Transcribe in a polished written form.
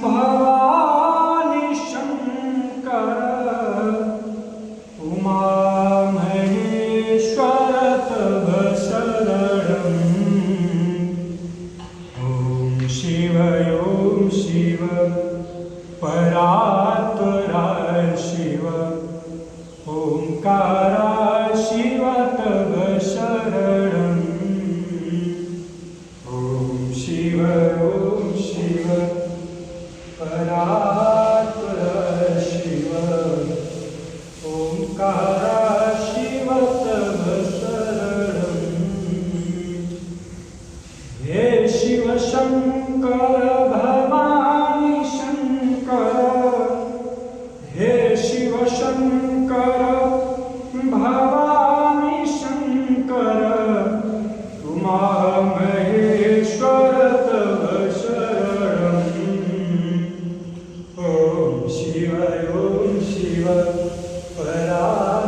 भवानी शंकर उमा महेश्वर तव शरणम्। ओम शिव परात्परा शिव ओंकारा शिव तव शरणम्। ओम शिव परात्परा शिव ओंकारा शिव तव शरणम्। हे शिव शंकर भवानी शंकर हे शिव शंकर भवानी शंकर उमा महेश्वर तव शरणम्। ओम शिव परात्परा